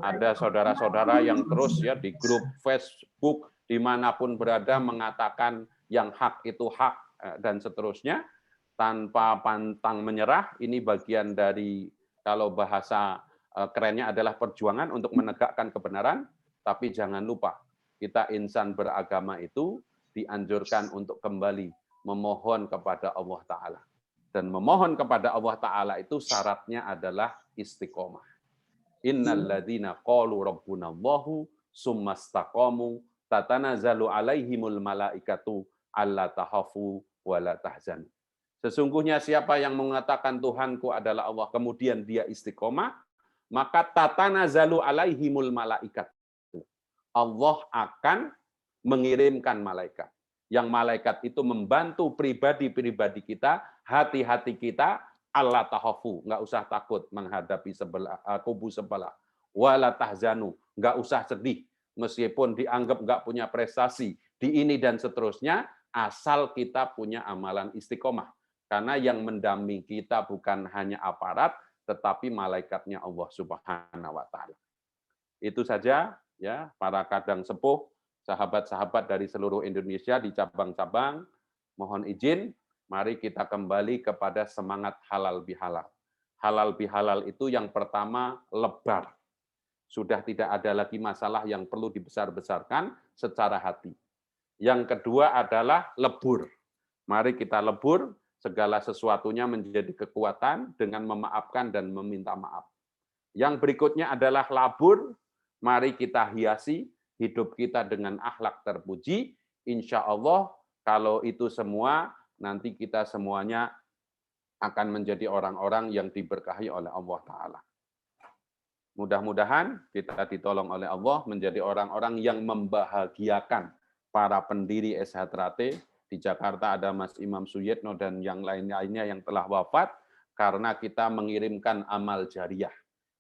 D: ada saudara-saudara yang terus ya di grup Facebook dimanapun berada mengatakan yang hak itu hak dan seterusnya tanpa pantang menyerah. Ini bagian dari kalau bahasa kerennya adalah perjuangan untuk menegakkan kebenaran. Tapi jangan lupa kita insan beragama itu dianjurkan untuk kembali memohon kepada Allah Ta'ala. Dan memohon kepada Allah Ta'ala itu syaratnya adalah istiqomah. Innal ladzina qalu rabbunallahu summastaqamu tatanazzalu alaihimul malaikatu alla tahafu wa la tahzanu. Sesungguhnya siapa yang mengatakan Tuhanku adalah Allah, kemudian dia istiqomah, maka tatanazzalu alaihimul malaikat. Allah akan mengirimkan malaikat. Yang malaikat itu membantu pribadi-pribadi kita, hati-hati kita, Allah tahafu, nggak usah takut menghadapi kubu sebelah. Wala tahzanu, nggak usah sedih, meskipun dianggap nggak punya prestasi, di ini dan seterusnya, asal kita punya amalan istiqomah. Karena yang mendampingi kita bukan hanya aparat, tetapi malaikatnya Allah Subhanahu wa Ta'ala. Itu saja ya, para kadang sepuh, sahabat-sahabat dari seluruh Indonesia di cabang-cabang, mohon izin, mari kita kembali kepada semangat halal bihalal. Halal bihalal itu yang pertama lebar. Sudah tidak ada lagi masalah yang perlu dibesar-besarkan secara hati. Yang kedua adalah lebur. Mari kita lebur, segala sesuatunya menjadi kekuatan dengan memaafkan dan meminta maaf. Yang berikutnya adalah labur, mari kita hiasi hidup kita dengan akhlak terpuji. Insya Allah kalau itu semua, nanti kita semuanya akan menjadi orang-orang yang diberkahi oleh Allah Ta'ala. Mudah-mudahan kita ditolong oleh Allah menjadi orang-orang yang membahagiakan para pendiri SHTRAT. Di Jakarta ada Mas Imam Suyitno dan yang lain-lainnya yang telah wafat, karena kita mengirimkan amal jariah.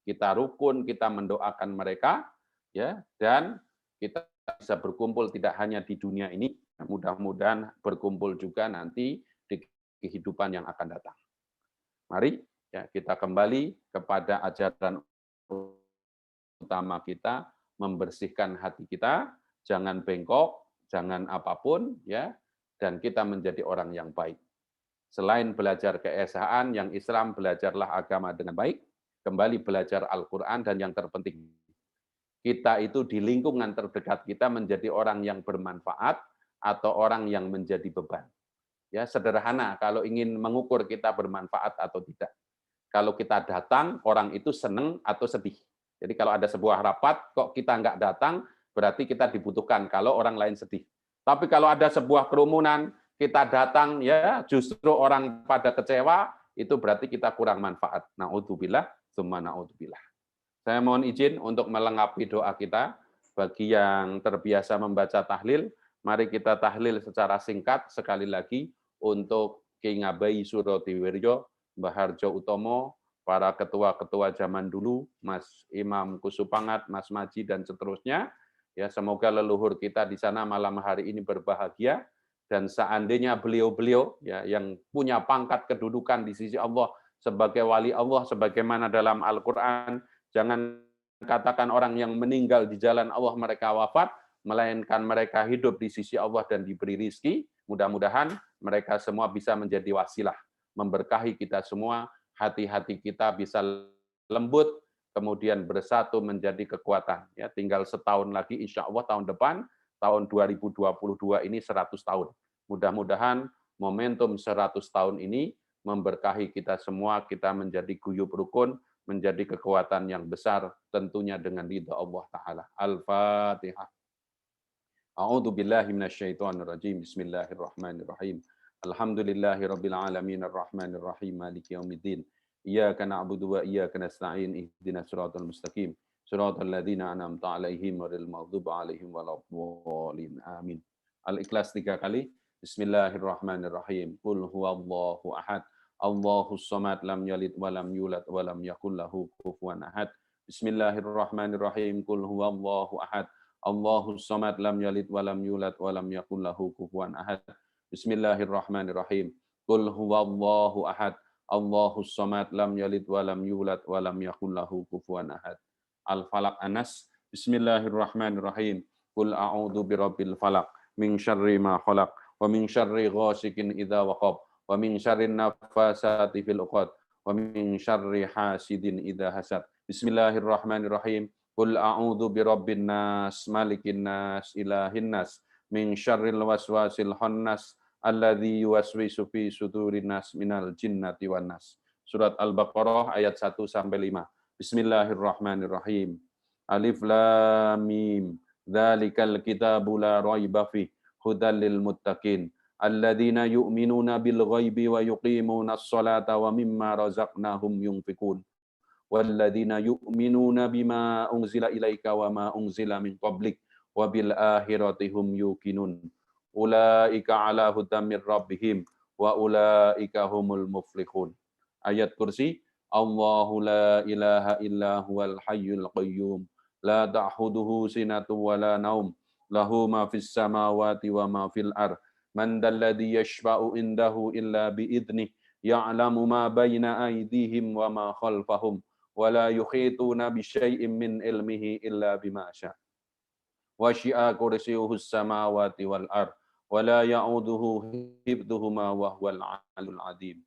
D: Kita rukun, kita mendoakan mereka, ya, dan kita bisa berkumpul tidak hanya di dunia ini, mudah-mudahan berkumpul juga nanti di kehidupan yang akan datang. Mari ya, kita kembali kepada ajaran utama kita, membersihkan hati kita, jangan bengkok, jangan apapun, ya, dan kita menjadi orang yang baik. Selain belajar keesaan, yang Islam belajarlah agama dengan baik, kembali belajar Al-Quran, dan yang terpenting, kita itu di lingkungan terdekat kita menjadi orang yang bermanfaat atau orang yang menjadi beban. Ya, sederhana kalau ingin mengukur kita bermanfaat atau tidak. Kalau kita datang, orang itu senang atau sedih. Jadi kalau ada sebuah rapat, kok kita nggak datang, berarti kita dibutuhkan kalau orang lain sedih. Tapi kalau ada sebuah kerumunan, kita datang, ya justru orang pada kecewa, itu berarti kita kurang manfaat. Na'udzubillah, tsumma na'udzubillah. Saya mohon izin untuk melengkapi doa kita. Bagi yang terbiasa membaca tahlil, mari kita tahlil secara singkat sekali lagi untuk Ki Ngabai Surotiwiryo, Mbah Harjo Utomo, para ketua-ketua zaman dulu, Mas Imam Kusupangat, Mas Maji, dan seterusnya. Ya, semoga leluhur kita di sana malam hari ini berbahagia, Dan seandainya beliau-beliau ya yang punya pangkat kedudukan di sisi Allah sebagai wali Allah, sebagaimana dalam Al-Quran, jangan katakan orang yang meninggal di jalan Allah mereka wafat, melainkan mereka hidup di sisi Allah dan diberi rizki. Mudah-mudahan mereka semua bisa menjadi wasilah, memberkahi kita semua, hati-hati kita bisa lembut, kemudian bersatu menjadi kekuatan. Ya, tinggal setahun lagi, insya Allah tahun depan, tahun 2022 ini 100 tahun. Mudah-mudahan momentum 100 tahun ini memberkahi kita semua, kita menjadi guyub rukun, menjadi kekuatan yang besar, tentunya dengan ridha Allah Ta'ala. Al-Fatihah. A'udzu billahi minasyaitonir rajim. Bismillahirrahmanirrahim. Alhamdulillahi rabbil alamin arrahmanir rahim maliki yaumiddin. Iyyaka na'budu wa iyyaka nasta'in ihdinas siratal mustaqim. Siratal ladzina an'amta 'alaihim ghairil maghdubi 'alaihim waladdallin. Amin. Al-Ikhlas 3 kali. Bismillahirrahmanirrahim. Qul huwallahu ahad. Allahus samad, lam yalid wa lam yulad wa lam yakul lahu kufuwan ahad. Bismillahirrahmanirrahim. Qul huwallahu ahad. Allahus samad, lam yalid wa lam yulad wa lam yakul lahu kufuwan ahad. Bismillahirrahmanirrahim. Qul huwallahu ahad. Allahus samad, lam yalid wa lam yulad wa lam yakul lahu kufuwan ahad. Al-Falaq Anas. Bismillahirrahmanirrahim. Qul a'udzu birabbil falaq min syarri ma khalaq wa min syarri ghasikin idza waqab wa min syarri nafasati fil 'uqad wa min syarri hasidin idza hasad. Bismillahirrahmanirrahim. Qul a'udzu birabbin nas, malikin nas, ilahin nas, min syarril waswasil khannas, alladzi yuwaswisu fi sudurin nas minal jinnati wan nas. Surat Al-Baqarah ayat 1 sampai 5. Bismillahirrahmanirrahim. Alif lam mim. Dzalikal kitabu la raiba fihi hudal lil muttaqin. Alladzina yu'minuna bil ghaibi wa yuqimunas salata wa mimma razaqnahum yunfikun. Walladzina yu'minuna bima unzila ilaika wa ma unzila min qablik wa bil akhirati hum yuqinun. Ulaika ala hudam mir rabbihim wa ulaika humul muflihun. Ayat kursi. Allahu la ilaha illa huwal hayyul qayyum. La ta'khuduhu sinatun wa la naum. Lahu ma fis samawati wa ma fil ardh. Man dalladzi yashfa'u indahu illa bi idnih. Ya'lamu ma baina aydihim wa ma khalfahum. Wala yukhituna bi syai'in min ilmihi illa bima syaa. Wasi'a kursiyyuhus samawati wal ard wala ya'uduhu hifdzuhuma wa huwal 'aliyyul 'azim.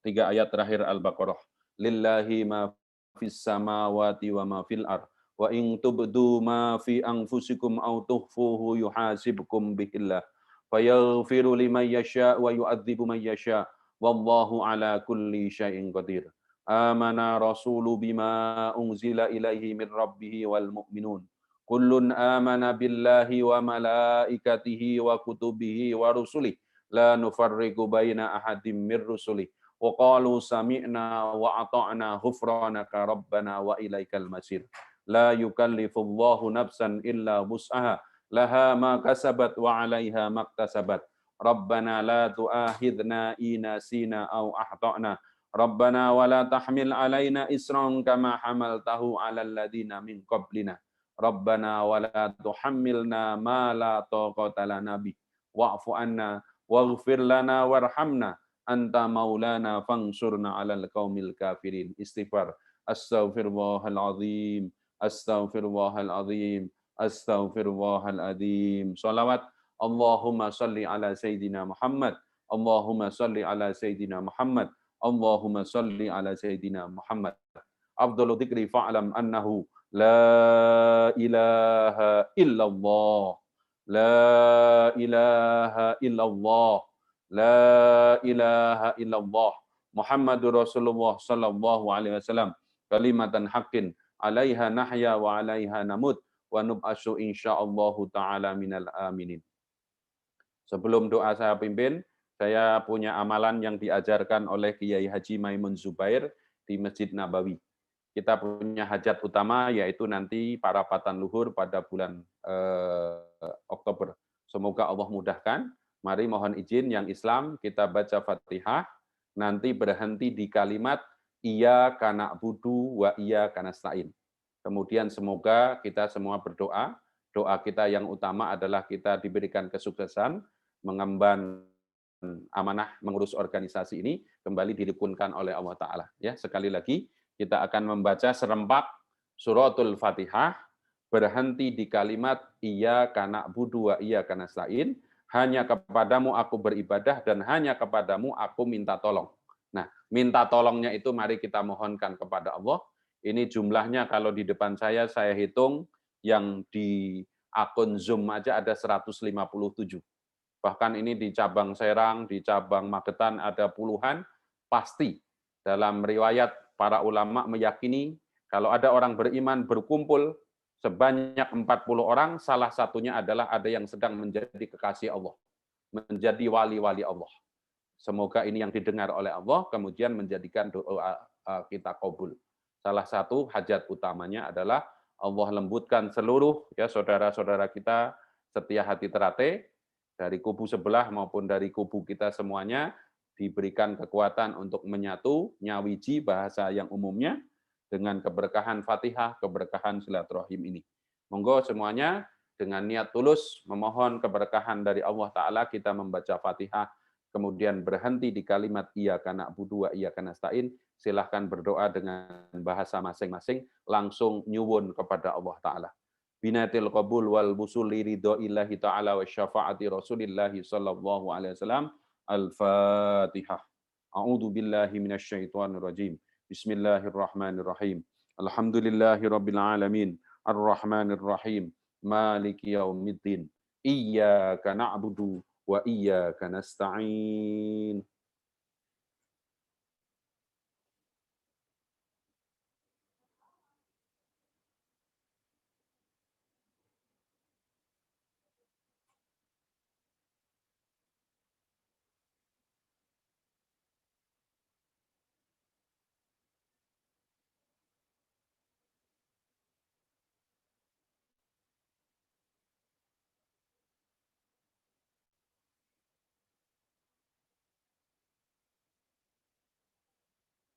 D: 3 ayat terakhir Al-Baqarah. Lillahi ma fis samawati wa ma fil ard wa in tubdu ma fi anfusikum aw tukhfuhu yuhasibkum bihillah fayaghfiru liman yasha wa yu'adzibu man yasha wallahu ala kulli syai'in qadir. Amana rasulu bima unzila ilaihi min rabbih wal mu'minun. Kullun amana billahi wa malaikatihi wa kutubihi wa rusulih. La nufarriqu baina ahadim mir rusulih. Wa qalu sami'na wa ata'na ghufranaka rabbana wa ilaikal masir. La yukallifullahu nafsan illa wus'aha. Laha ma kasabat wa 'alaiha maktasabat. Rabbana la tu'akhidna in nasina aw akhtana. Rabbana wa la tahmil alaina isran kama hamaltahu 'alal ladzina min qablina. Rabbana wa la tuhammilna ma la taqata lana bih. Wa'fu anna waghfir lana warhamna anta maulana fansurna 'alal qaumil kafirin. Istighfar. Astaghfirullahal azim. Astaghfirullahal azim. Astaghfirullahal azim. Shalawat. Allahumma salli ala Sayyidina Muhammad. Allahumma salli ala Sayyidina Muhammad. Allahumma salli ala Sayyidina Muhammad. Afdalu dzikri fa'lam annahu la ilaha illallah. La ilaha illallah. La ilaha illallah. Muhammadur Rasulullah sallallahu alaihi wasallam. Kalimatan haqqin 'alaiha nahya wa 'alaiha namut wa nub'asyu insyaallahu taala minal aminin. Sebelum doa saya pimpin, saya punya amalan yang diajarkan oleh Kiai Haji Maimun Zubair di Masjid Nabawi. Kita punya hajat utama yaitu nanti parapatan luhur pada bulan Oktober. Semoga Allah mudahkan. Mari mohon izin yang Islam kita baca Fatihah, nanti berhenti di kalimat iyyaka na'budu wa iyyaka nasta'in. Kemudian semoga kita semua berdoa. Doa kita yang utama adalah kita diberikan kesuksesan mengemban amanah mengurus organisasi ini kembali dirukunkan oleh Allah Ta'ala. Ya, sekali lagi kita akan membaca serempak suratul Fatihah, berhenti di kalimat iyyaka na'budu wa iyyaka nasta'in, hanya kepadamu aku beribadah dan hanya kepadamu aku minta tolong. Nah, minta tolongnya itu mari kita mohonkan kepada Allah. Ini jumlahnya kalau di depan saya hitung yang di akun Zoom aja ada 157. Bahkan ini di cabang Serang, di cabang Magetan ada puluhan, pasti dalam riwayat para ulama meyakini kalau ada orang beriman berkumpul sebanyak 40 orang, salah satunya adalah ada yang sedang menjadi kekasih Allah, menjadi wali-wali Allah. Semoga ini yang didengar oleh Allah, kemudian menjadikan doa kita kabul. Salah satu hajat utamanya adalah Allah lembutkan seluruh ya saudara-saudara kita setia hati terate, dari kubu sebelah maupun dari kubu kita semuanya, diberikan kekuatan untuk menyatu, nyawiji bahasa yang umumnya, dengan keberkahan Fatihah, keberkahan silaturahim ini. Monggo semuanya dengan niat tulus memohon keberkahan dari Allah Ta'ala kita membaca Fatihah, kemudian berhenti di kalimat iyyaka na'budu wa iyyaka nasta'in, silahkan berdoa dengan bahasa masing-masing, langsung nyuwun kepada Allah Ta'ala. Binatil qabul wal busuli ridho illahi ta'ala wa syafaati rasulillahi sallallahu alaihi wasallam. Al-Fatihah. A'udzu billahi minasyaitonir rajim. Bismillahirrahmanirrahim. Alhamdulillahirabbil alamin. Arrahmanir rahim. Maliki yaumiddin. Iyyaka na'budu wa iyyaka nasta'in.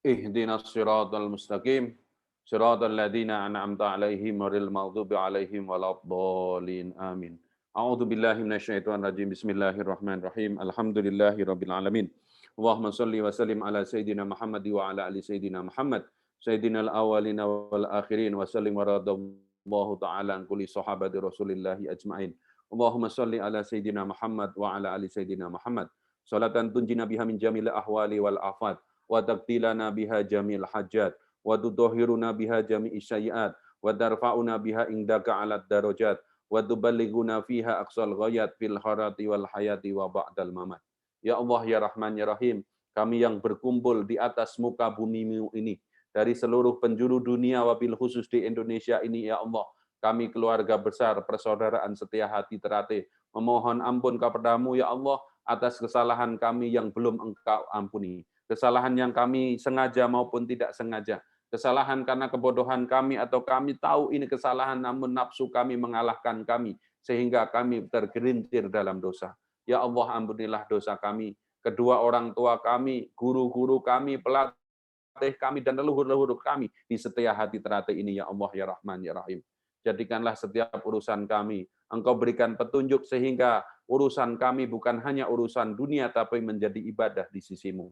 D: Ihdinas siratal mustaqim, siratal ladzina an'amta 'alaihim ghairil maghdubi 'alaihim waladdallin. Amin. A'udzu billahi minasyaitonir rajim. Bismillahirrahmanirrahim. Alhamdulillahirabbil alamin. Allahumma shalli wa sallim ala sayidina Muhammad wa ala ali sayidina Muhammad, sayyidinal awwalin wal akhirin wa sallim wa radallahu ta'ala an kulli sahabati Rasulillahi ajmain. Allahumma shalli ala sayidina Muhammad wa ala ali sayidina Muhammad, salatan tunjina biha min jamil ahwali wal afat, wa taqtilana biha jamil hajat, wa tudahhiruna biha jami'i sayyi'at, wa tarfa'una biha indaka 'alad darajat, wa tuballighuna fiha aqsal ghayat fil harati wal hayati wa ba'dal mamat. Ya Allah ya Rahman ya Rahim, kami yang berkumpul di atas muka bumi ini dari seluruh penjuru dunia wabil khusus di Indonesia ini ya Allah, kami keluarga besar persaudaraan setia hati terate memohon ampun kepadamu ya Allah atas kesalahan kami yang belum Engkau ampuni. Kesalahan yang kami sengaja maupun tidak sengaja, kesalahan karena kebodohan kami atau kami tahu ini kesalahan namun nafsu kami mengalahkan kami sehingga kami tergelincir dalam dosa. Ya Allah, ampunilah dosa kami, kedua orang tua kami, guru-guru kami, pelatih kami dan leluhur-leluhur kami di setia hati terate ini ya Allah ya Rahman ya Rahim. Jadikanlah setiap urusan kami Engkau berikan petunjuk sehingga urusan kami bukan hanya urusan dunia tapi menjadi ibadah di sisimu.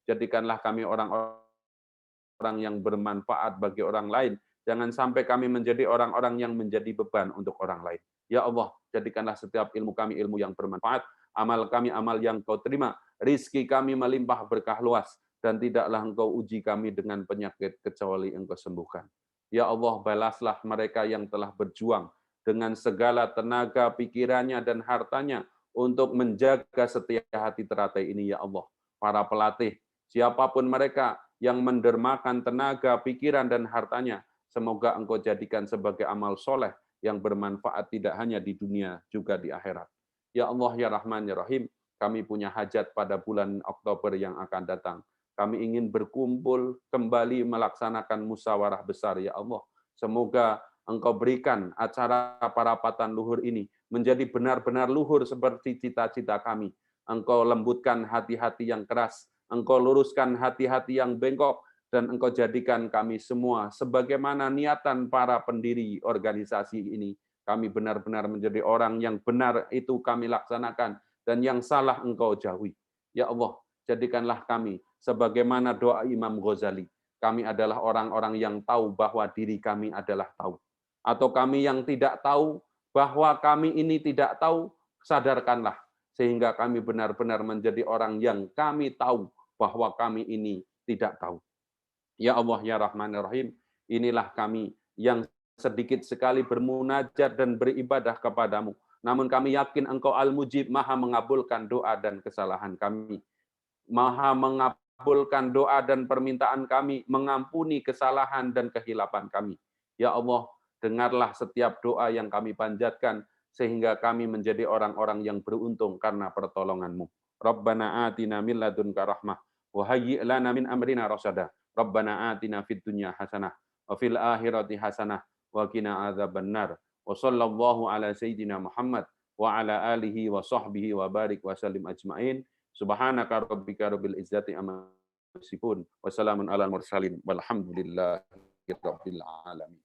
D: Jadikanlah kami orang-orang yang bermanfaat bagi orang lain. Jangan sampai kami menjadi orang-orang yang menjadi beban untuk orang lain. Ya Allah, jadikanlah setiap ilmu kami ilmu yang bermanfaat, amal kami amal yang Kau terima, rizki kami melimpah berkah luas, dan tidaklah Engkau uji kami dengan penyakit kecuali Engkau sembuhkan. Ya Allah, balaslah mereka yang telah berjuang dengan segala tenaga, pikirannya, dan hartanya untuk menjaga setia hati teratai ini, ya Allah. Para pelatih, siapapun mereka yang mendermakan tenaga, pikiran, dan hartanya, semoga Engkau jadikan sebagai amal soleh yang bermanfaat tidak hanya di dunia, juga di akhirat. Ya Allah, ya Rahman, ya Rahim, kami punya hajat pada bulan Oktober yang akan datang. Kami ingin berkumpul kembali melaksanakan musyawarah besar, ya Allah. Semoga Engkau berikan acara parapatan luhur ini menjadi benar-benar luhur seperti cita-cita kami. Engkau lembutkan hati-hati yang keras, Engkau luruskan hati-hati yang bengkok, dan Engkau jadikan kami semua sebagaimana niatan para pendiri organisasi ini. Kami benar-benar menjadi orang yang benar itu kami laksanakan, dan yang salah Engkau jauhi. Ya Allah, jadikanlah kami sebagaimana doa Imam Ghazali. Kami adalah orang-orang yang tahu bahwa diri kami adalah tahu. Atau kami yang tidak tahu bahwa kami ini tidak tahu, sadarkanlah. Sehingga kami benar-benar menjadi orang yang kami tahu bahwa kami ini tidak tahu. Ya Allah, ya Rahman, ya Rahim, inilah kami yang sedikit sekali bermunajat dan beribadah kepadamu. Namun kami yakin Engkau Al-Mujib, Maha mengabulkan doa dan kesalahan kami. Maha mengabulkan doa dan permintaan kami, mengampuni kesalahan dan kehilapan kami. Ya Allah, dengarlah setiap doa yang kami panjatkan, sehingga kami menjadi orang-orang yang beruntung karena pertolongan-Mu. Rabbana atina min ladunka rahmah, wa hayyi' lana min amrina rasyada. Rabbana atina fid dunya hasanah, wa fil akhirati hasanah, wa qina adzabannar. Wa sallallahu ala sayyidina Muhammad, wa ala alihi wa sahbihi wa barik wa sallim ajma'in. Subhanaka rabbika rabbil izzati amma yasifun, wa salamun alal mursalin, walhamdulillahi rabbil alamin.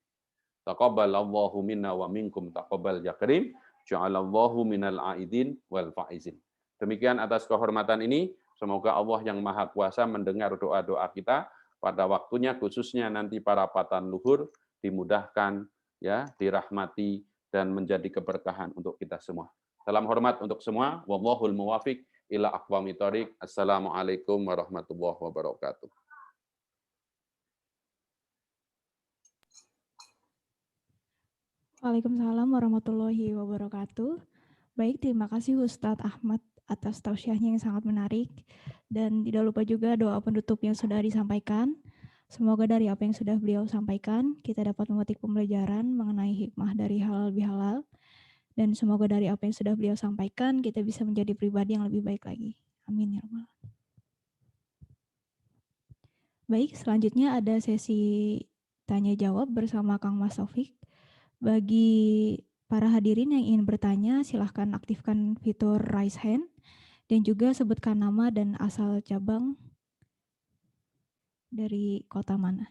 D: Taqabbalallahu minna wa minkum taqabbal ya karim. Ja'alallahu minal aidin wal faizin. Demikian atas kehormatan ini, semoga Allah yang Maha Kuasa mendengar doa-doa kita pada waktunya, khususnya nanti para patan luhur dimudahkan, ya, dirahmati dan menjadi keberkahan untuk kita semua. Salam hormat untuk semua. Wallahul muwafiq ila aqwamit thoriq. Assalamualaikum warahmatullahi wabarakatuh.
B: Waalaikumsalam warahmatullahi wabarakatuh. Baik, terima kasih Ustadz Ahmad atas tausiahnya yang sangat menarik. Dan tidak lupa juga doa penutup yang sudah disampaikan. Semoga dari apa yang sudah beliau sampaikan, kita dapat memetik pembelajaran mengenai hikmah dari halal bihalal. Dan semoga dari apa yang sudah beliau sampaikan, kita bisa menjadi pribadi yang lebih baik lagi. Amin ya rabbal alamin. Baik, selanjutnya ada sesi tanya jawab bersama Kang Mas Taufik. Bagi para hadirin yang ingin bertanya, silahkan aktifkan fitur raise hand dan juga sebutkan nama dan asal cabang dari kota mana.